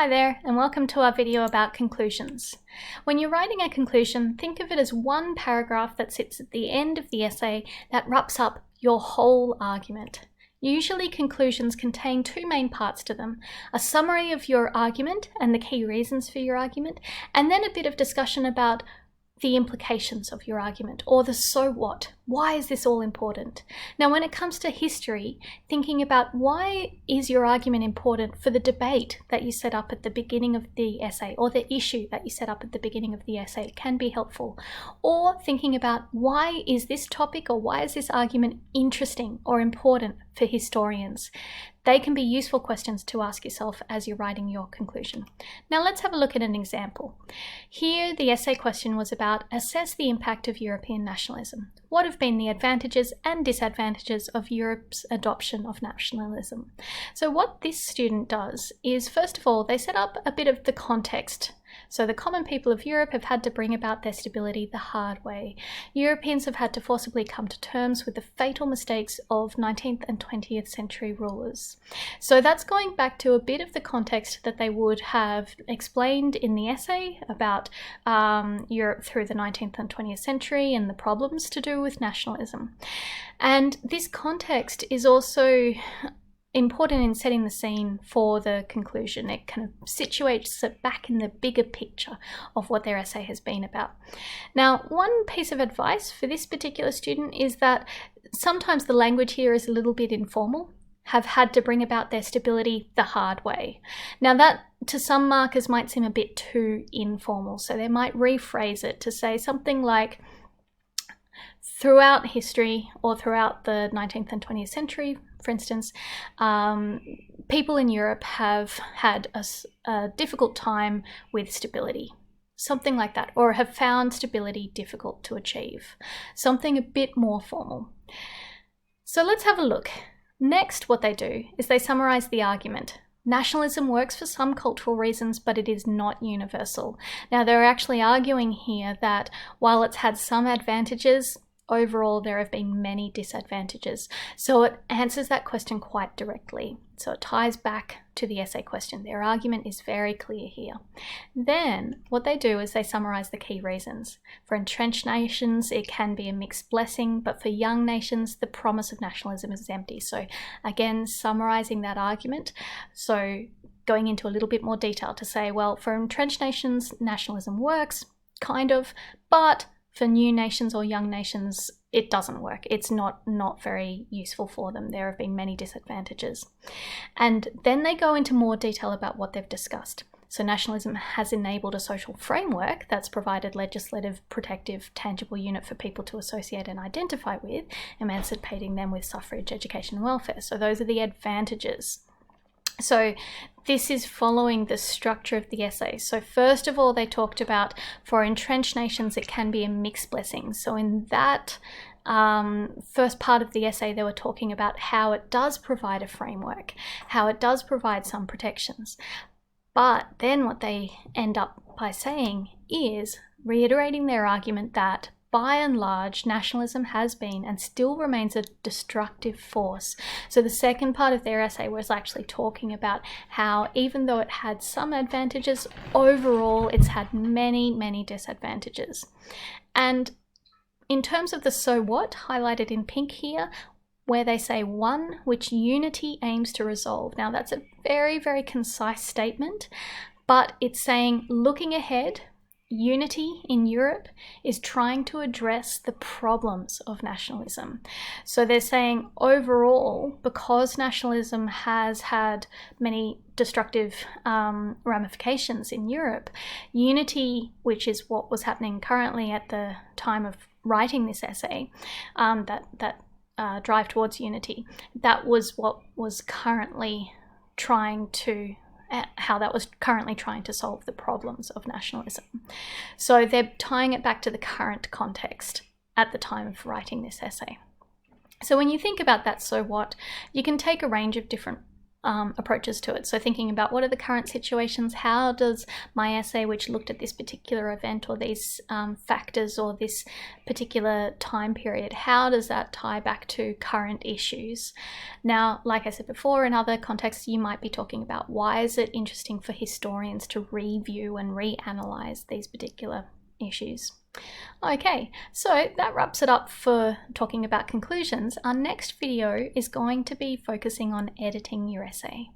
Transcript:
Hi there, and welcome to our video about conclusions. When you're writing a conclusion, think of it as one paragraph that sits at the end of the essay that wraps up your whole argument. Usually conclusions contain two main parts to them: a summary of your argument and the key reasons for your argument, and then a bit of discussion about the implications of your argument, or the so what. Why is this all important? Now, when it comes to history, thinking about why is your argument important for the debate that you set up at the beginning of the essay, or the issue that you set up at the beginning of the essay can be helpful. Or thinking about why is this topic or why is this argument interesting or important for historians. They can be useful questions to ask yourself as you're writing your conclusion. Now let's have a look at an example. Here the essay question was about assess the impact of European nationalism. What have been the advantages and disadvantages of Europe's adoption of nationalism? So what this student does is, first of all, they set up a bit of the context. So the common people of Europe have had to bring about their stability the hard way. Europeans have had to forcibly come to terms with the fatal mistakes of 19th and 20th century rulers. So that's going back to a bit of the context that they would have explained in the essay about Europe through the 19th and 20th century and the problems to do with nationalism. And this context is also important in setting the scene for the conclusion. It kind of situates it back in the bigger picture of what their essay has been about. Now, one piece of advice for this particular student is that sometimes the language here is a little bit informal. Have had to bring about their stability the hard way. Now that to some markers might seem a bit too informal, so they might rephrase it to say something like, throughout history, or throughout the 19th and 20th century, for instance, people in Europe have had a difficult time with stability. Something like that, or have found stability difficult to achieve. Something a bit more formal. So let's have a look. Next, what they do is they summarize the argument. Nationalism works for some cultural reasons, but it is not universal. Now, they're actually arguing here that while it's had some advantages, overall there have been many disadvantages. So it answers that question quite directly. So it ties back to the essay question. Their argument is very clear here. Then what they do is they summarize the key reasons. For entrenched nations, it can be a mixed blessing, but for young nations, the promise of nationalism is empty. So again, summarizing that argument. So going into a little bit more detail to say, well, for entrenched nations, nationalism works, kind of, but for new nations or young nations, it doesn't work. It's not very useful for them. There have been many disadvantages. And then they go into more detail about what they've discussed. So nationalism has enabled a social framework that's provided legislative, protective, tangible unit for people to associate and identify with, emancipating them with suffrage, education, and welfare. So those are the advantages. So this is following the structure of the essay. So first of all, they talked about for entrenched nations, it can be a mixed blessing. So in that first part of the essay, they were talking about how it does provide a framework, how it does provide some protections. But then what they end up by saying is reiterating their argument that by and large, nationalism has been and still remains a destructive force. So the second part of their essay was actually talking about how even though it had some advantages, overall it's had many, many disadvantages. And in terms of the so what, highlighted in pink here, where they say one, which unity aims to resolve. Now that's a very, very concise statement, but it's saying looking ahead, unity in Europe is trying to address the problems of nationalism. So they're saying overall, because nationalism has had many destructive ramifications in Europe, unity, which is what was happening currently at the time of writing this essay, that drive towards unity, that was what was currently how that was currently trying to solve the problems of nationalism. So they're tying it back to the current context at the time of writing this essay. So when you think about that so what, you can take a range of different approaches to it. So thinking about what are the current situations, how does my essay, which looked at this particular event or these factors or this particular time period, how does that tie back to current issues? Now, like I said before, in other contexts, you might be talking about why is it interesting for historians to review and reanalyze these particular issues. Okay, so that wraps it up for talking about conclusions. Our next video is going to be focusing on editing your essay.